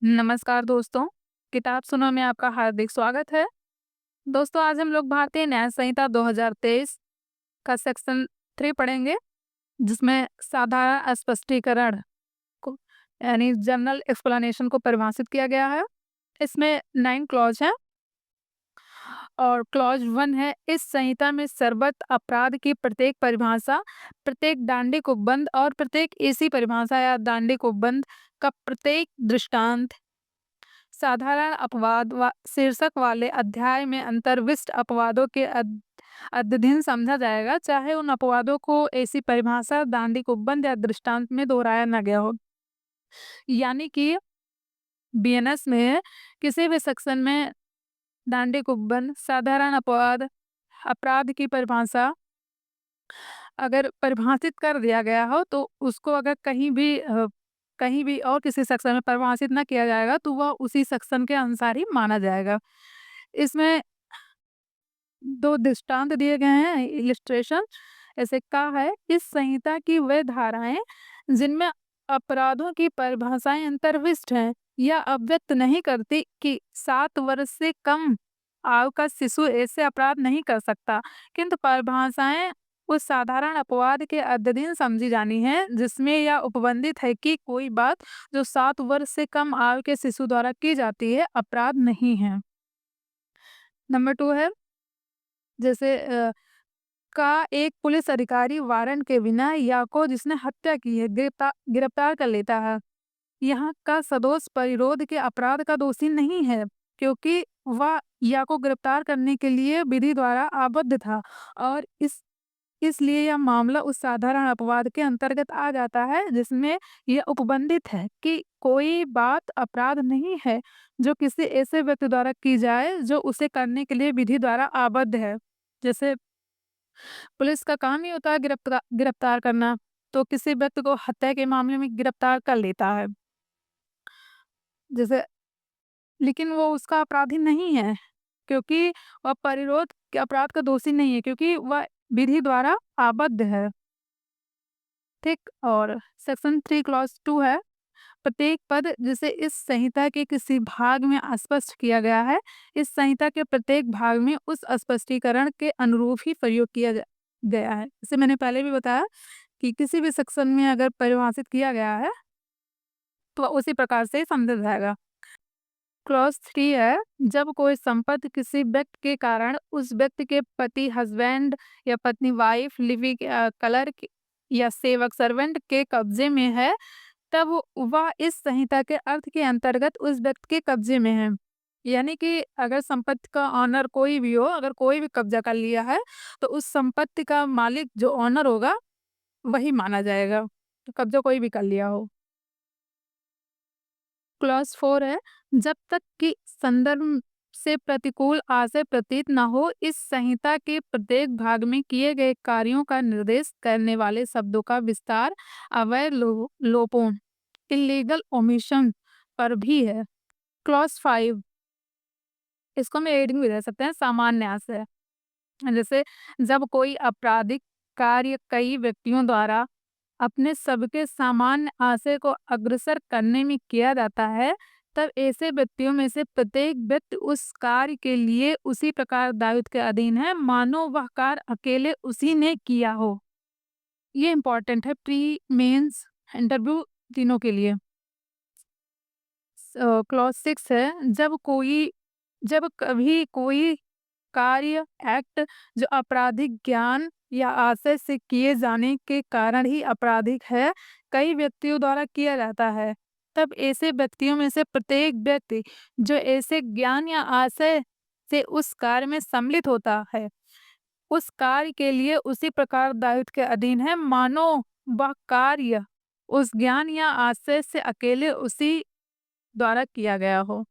नमस्कार दोस्तों, किताब सुनो में आपका हार्दिक स्वागत है। दोस्तों आज हम लोग भारतीय न्याय संहिता 2023 का सेक्शन 3 पढ़ेंगे, जिसमें साधारण स्पष्टीकरण को यानी जनरल एक्सप्लेनेशन को परिभाषित किया गया है। इसमें 9 क्लॉज हैं और क्लॉज 1 है, इस संहिता में सर्वत्र अपराध की प्रत्येक परिभाषा, प्रत्येक डांडिक उपबंध और प्रत्येक ऐसी परिभाषा या डांडिक उपबंध का प्रत्येक दृष्टांत साधारण अपवाद शीर्षक वाले अध्याय में अंतर्विष्ट अपवादों के अध्ययन समझा जाएगा, चाहे उन अपवादों को ऐसी परिभाषा, दांडिक उपबंध या दृष्टांत में दोहराया न गया हो। यानी कि बीएनएस में किसी भी सेक्शन में दांडिक उपबंध, साधारण अपवाद, अपराध की परिभाषा अगर परिभाषित कर दिया गया हो, तो उसको अगर कहीं भी और किसी सेक्शन में परिभाषित ना किया जाएगा, तो वह उसी सेक्शन के अनुसार ही माना जाएगा। इसमें 2 दृष्टांत दिए गए हैं, इलिस्ट्रेशन। ऐसे कहा है, इस संहिता की वे धाराएं जिनमें अपराधों की परिभाषाएं अंतर्विष्ट हैं या अव्यक्त नहीं करती कि 7 वर्ष से कम आयु का शिशु ऐसे अपराध नहीं कर सकता, किंतु परिभाषाएं उस साधारण अपवाद के अधीन समझी जानी है जिसमें यह उपबंधित है कि कोई बात जो 7 वर्ष से कम आयु के शिशु द्वारा की जाती है अपराध नहीं है। नंबर 2 है, जैसे का एक पुलिस अधिकारी वारंट के बिना या को जिसने हत्या की है गिरफ्तार कर लेता है। यहाँ का सदोष परिरोध के अपराध का दोषी नहीं है, क्योंकि वह या को गिरफ्तार करने के लिए विधि द्वारा आबद्ध था और इसलिए यह मामला उस साधारण अपवाद के अंतर्गत आ जाता है जिसमें यह उपबंधित है कि कोई बात अपराध नहीं है जो किसी ऐसे व्यक्ति द्वारा की जाए जो उसे करने के लिए विधि द्वारा आबद्ध है। जैसे पुलिस का काम ही होता है गिरफ्तार करना, तो किसी व्यक्ति को हत्या के मामले में गिरफ्तार कर लेता है। जैसे लेकिन वो उसका अपराधी नहीं है, क्योंकि वह परिरोध के अपराध का दोषी नहीं है, क्योंकि वह विधि द्वारा आबद्ध है। ठीक। और सेक्शन 3 क्लॉज 2 है, प्रत्येक पद जिसे इस संहिता के किसी भाग में स्पष्ट किया गया है, इस संहिता के प्रत्येक भाग में उस स्पष्टीकरण के अनुरूप ही प्रयोग किया गया है। जैसे मैंने पहले भी बताया कि किसी भी सेक्शन में अगर परिभाषित किया गया है, तो उसी प्रकार से समझा जाएगा। क्लॉज 3 है, जब कोई संपत्ति किसी व्यक्ति के कारण उस व्यक्ति के पति हस्बैंड या पत्नी वाइफ लिविंग क्लर्क या सेवक सर्वेंट के कब्जे में है, तब वह इस संहिता के अर्थ के अंतर्गत उस व्यक्ति के कब्जे में है। यानी कि अगर संपत्ति का ऑनर कोई भी हो, अगर कोई भी कब्जा कर लिया है, तो उस संपत्ति का मालिक जो ऑनर होगा वही माना जाएगा, तो कब्जा कोई भी कर लिया हो। क्लॉज 4 है, जब तक कि संदर्भ से प्रतिकूल आशय प्रतीत न हो, इस संहिता के प्रत्येक भाग में किए गए कार्यों का निर्देश करने वाले शब्दों का विस्तार अवैध लोपों इलीगल ओमिशन पर भी है। क्लॉज 5, इसको हम एडिंग भी दे सकते हैं, सामान्य आशय। जैसे जब कोई आपराधिक कार्य कई व्यक्तियों द्वारा अपने सबके सामान्य आशय को अग्रसर करने में किया जाता है, तब ऐसे व्यक्तियों में से प्रत्येक व्यक्ति उस कार्य के लिए उसी प्रकार दायित्व के अधीन है, मानो वह कार्य अकेले उसी ने किया हो। ये इम्पोर्टेंट है प्री मेंस इंटरव्यू तीनों के लिए। क्लॉज 6 है, जब कभी कोई कार्य एक्ट जो आपराधिक ज्ञान या आशय से किए जाने के कारण ही आपराधिक है, कई व्यक्तियों द्वारा किया जाता है, तब ऐसे व्यक्तियों में से प्रत्येक व्यक्ति जो ऐसे ज्ञान या आशय से उस कार्य में सम्मिलित होता है, उस कार्य के लिए उसी प्रकार दायित्व के अधीन है, मानो वह कार्य उस ज्ञान या आशय से अकेले उसी द्वारा किया गया हो।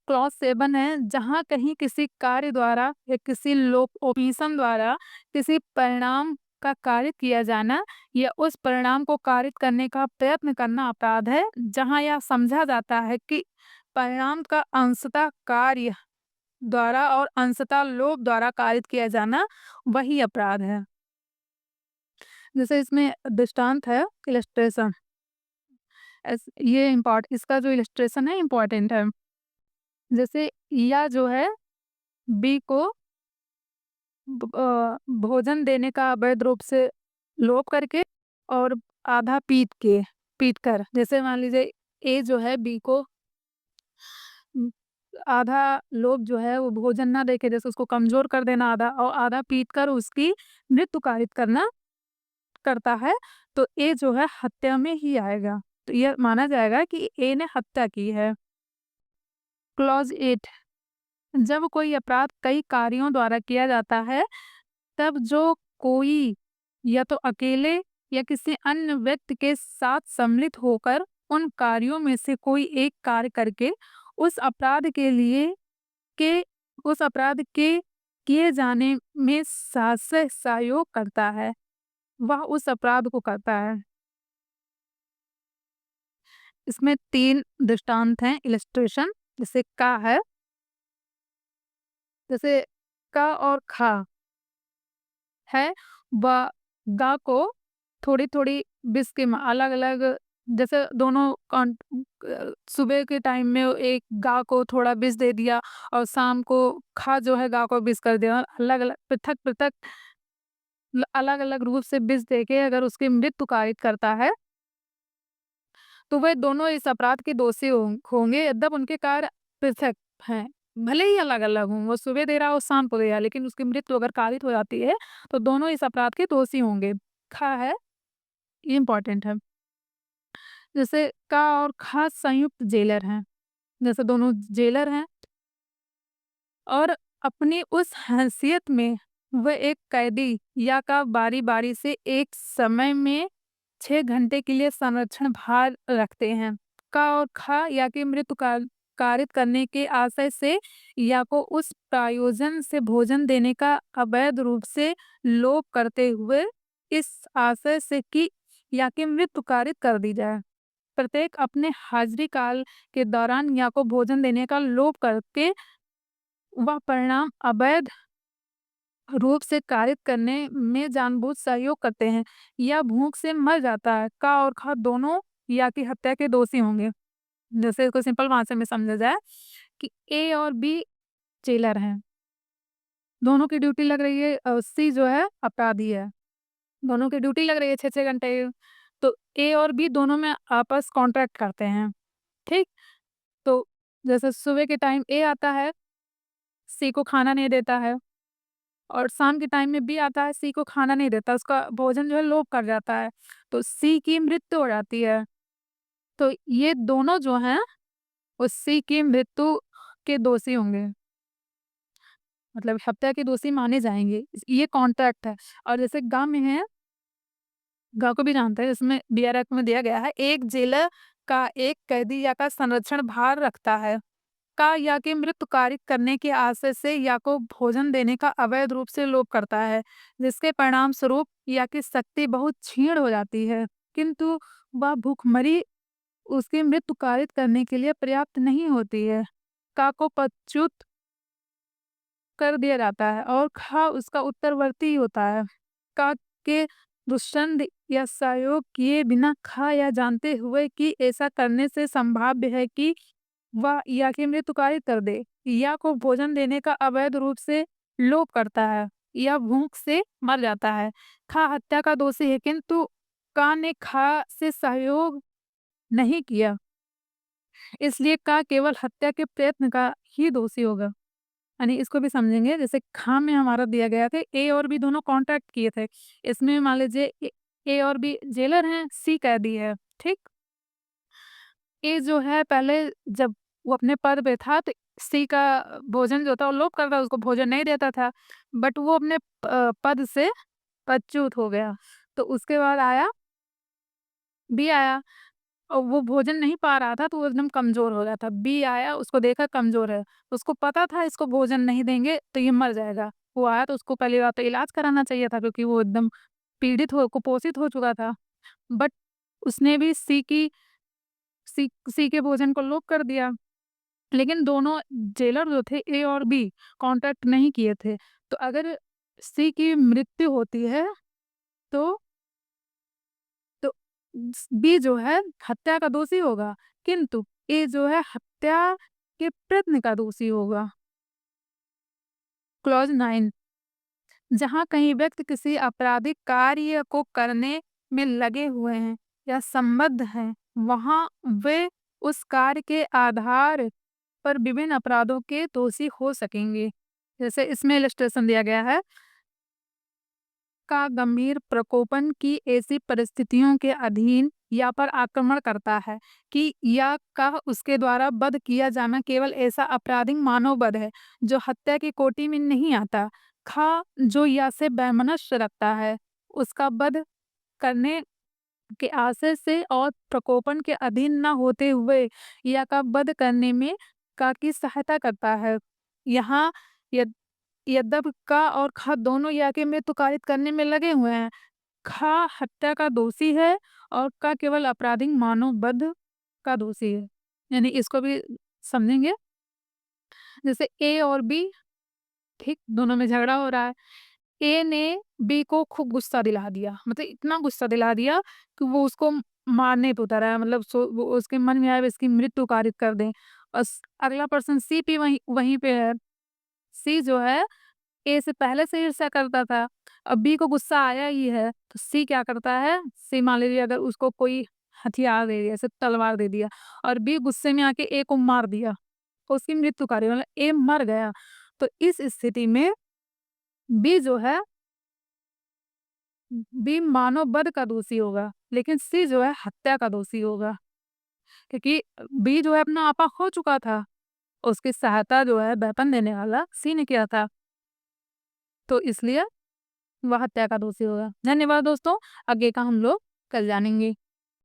क्लॉज 7 है, जहाँ कहीं किसी कार्य द्वारा या किसी लोकोपीसन द्वारा किसी परिणाम का कार्य किया जाना या उस परिणाम को कारित करने का प्रयत्न करना अपराध है, जहाँ यह समझा जाता है कि परिणाम का अंशतः कार्य द्वारा और अंशतः लोक द्वारा कारित किया जाना वही अपराध है। जैसे इसमें दृष्टांत है, इलस्ट्रेशन। ये इसका जो इलस्ट्रेशन है इम्पॉर्टेंट है। जैसे या जो है बी को भोजन देने का अवैध रूप से लोप करके और आधा पीट कर, जैसे मान लीजिए ए जो है बी को आधा लोभ जो है वो भोजन ना देके जैसे उसको कमज़ोर कर देना आधा और आधा पीट कर उसकी मृत्यु कारित करता है, तो ए जो है हत्या में ही आएगा। तो ये माना जाएगा कि ए ने हत्या की है। क्लॉज़ 8 जब कोई अपराध कई कार्यों द्वारा किया जाता है, तब जो कोई या तो अकेले या किसी अन्य व्यक्ति के साथ सम्मिलित होकर उन कार्यों में से कोई एक कार्य करके उस अपराध के लिए के उस अपराध के किए जाने में सहयोग करता है, वह उस अपराध को करता है। इसमें 3 दृष्टांत हैं इलस्ट्रेशन, जैसे का है, जैसे का और खा है, व गा को थोड़ी-थोड़ी बिस्किम अलग-अलग जैसे दोनों सुबह के टाइम में एक गाय को थोड़ा बिस दे दिया और शाम को खा जो है गाय को बिस कर दिया। अलग-अलग पृथक-पृथक अलग-अलग रूप से बिस देके अगर उसकी मृत्यु कारित करता है, तो वह दोनों इस अपराध के दोषी होंगे यद्यप उनके कार्य पृथक हैं। भले ही अलग-अलग हों, वो सुबह दे रहा हो, शाम को दे रहा है, लेकिन उसकी मृत्यु अगर कारित हो जाती है, तो दोनों इस अपराध के दोषी होंगे। खा है, ये इम्पोर्टेंट है। जैसे का और खा संयुक्त जेलर हैं, जैसे दोनों जेलर हैं और अपनी उस हैसियत में वह एक कैदी या का बारी-बारी से एक समय में 6 घंटे के लिए संरक्षण भार रखते हैं। का और खा या की मृत्यु कारित करने के आशय से या को उस प्रायोजन से भोजन देने का अवैध रूप से लोभ करते हुए इस आशय से कि या की मृत्यु कारित कर दी जाए। प्रत्येक अपने हाजिरी काल के दौरान या को भोजन देने का लोभ करके वह परिणाम अवैध रूप से कारित करने में जानबूझ सहयोग करते हैं या भूख से मर जाता है, का और खा दोनों या की हत्या के दोषी होंगे। जैसे इसको सिंपल भाषा में समझा जाए कि ए और बी जेलर हैं, दोनों की ड्यूटी लग रही है, सी जो है अपराधी है, दोनों की ड्यूटी लग रही है 6-6 घंटे, तो ए और बी दोनों में आपस कॉन्ट्रैक्ट करते हैं, ठीक? तो जैसे सुबह के टाइम ए आता है, सी को खाना नहीं देता है और शाम के टाइम में बी आता है, सी को खाना नहीं देता, उसका भोजन जो है लोप कर जाता है, तो सी की मृत्यु हो जाती है। तो ये दोनों जो हैं, वो सी की मृत्यु के दोषी होंगे, मतलब हत्या के दोषी माने जाएँगे। ये कॉन्ट्रैक्ट है और जैसे ग में है, ग को भी जानते हैं, इसमें बीआर एक्ट में दिया गया है, एक जेलर का एक कैदी या का संरक्षण भार रखता है। का या की मृत्यु कारित करने के आशय से या को भोजन देने का अवैध रूप से लोभ करता है, जिसके परिणाम स्वरूप या की शक्ति बहुत क्षीण हो जाती है, किंतु वह भूखमरी उसकी मृत्यु कारित करने के लिए पर्याप्त नहीं होती है। का को पदच्युत कर दिया जाता है और खा उसका उत्तरवर्ती होता है। का के दुष्संध या सहयोग किए बिना खा या जानते हुए कि ऐसा करने से संभाव्य है कि वह या की मृत्यु कारित कर दे, या को भोजन देने का अवैध रूप से लोभ करता है या भूख से मर जाता है। खा हत्या का दोषी है, किंतु का ने खा से सहयोग नहीं किया, इसलिए का केवल हत्या के प्रयत्न का ही दोषी होगा। यानी इसको भी समझेंगे, जैसे खा में हमारा दिया गया था ए और बी दोनों कॉन्ट्रैक्ट किए थे, इसमें मान लीजिए ए और बी जेलर हैं, सी कैदी है, ठीक? ए जो है पहले जब वो अपने पद पे था तो सी का भोजन जो था वो लोभ करता, उसको भोजन नहीं देता था, बट वो अपने पद से पदच्युत हो गया। तो उसके बाद आया बी आया और वो भोजन नहीं पा रहा था, तो वो एकदम कमज़ोर हो गया था। बी आया, उसको देखा कमज़ोर है, उसको पता था इसको भोजन नहीं देंगे तो ये मर जाएगा। वो आया तो उसको पहली बात तो इलाज कराना चाहिए था, क्योंकि वो एकदम पीड़ित कुपोषित हो चुका था। बट उसने भी सी के भोजन को लोप कर दिया। लेकिन दोनों जेलर जो थे ए और बी कॉन्टैक्ट नहीं किए थे। तो अगर सी की मृत्यु होती है तो बी जो है हत्या का दोषी होगा, किंतु ए जो है हत्या के प्रयत्न का दोषी होगा। क्लॉज 9, जहाँ कहीं व्यक्ति किसी आपराधिक कार्य को करने में लगे हुए हैं या संबद्ध हैं, वहाँ वे उस कार्य के आधार पर विभिन्न अपराधों के दोषी हो सकेंगे। जैसे इसमें इलस्ट्रेशन दिया गया है का गंभीर प्रकोपन की ऐसी परिस्थितियों के अधीन या पर आक्रमण करता है कि या का उसके द्वारा वध किया जाना केवल ऐसा आपराधिक मानव वध है जो हत्या की कोटि में नहीं आता। खा जो या से वैमनस्य रखता है, उसका वध करने के आशय से और प्रकोपन के अधीन न होते हुए या का वध करने में का की सहायता करता है। यहाँ यद यद्यपि का और खा दोनों या के मृत्यु कारित करने में लगे हुए हैं, खा हत्या का दोषी है और का केवल आपराधिक मानव वध का दोषी है। यानी इसको भी समझेंगे। जैसे ए और बी, ठीक, दोनों में झगड़ा हो रहा है। ए ने बी को खूब गुस्सा दिला दिया, मतलब इतना गुस्सा दिला दिया कि वो उसको मारने पे उतर आया, मतलब वो उसके मन में आया इसकी मृत्यु कारित कर दें। और अगला पर्सन सी भी वहीं वहीं पे है। सी जो है ए से पहले से ईर्ष्या करता था, अब बी को गुस्सा आया ही है तो सी क्या करता है, सी मान लीजिए अगर उसको कोई हथियार दे दिया, जैसे तलवार दे दिया और बी गुस्से में आके ए को मार दिया, तो उसकी मृत्यु कार्य मतलब ए मर गया। तो इस स्थिति में बी जो है, बी मानव वध का दोषी होगा, लेकिन सी जो है हत्या का दोषी होगा, क्योंकि बी जो है अपना आपा खो चुका था, उसकी सहायता जो है वेपन देने वाला सी ने किया था, तो इसलिए वह हत्या का दोषी होगा। धन्यवाद दोस्तों, आगे का हम लोग कल जानेंगे।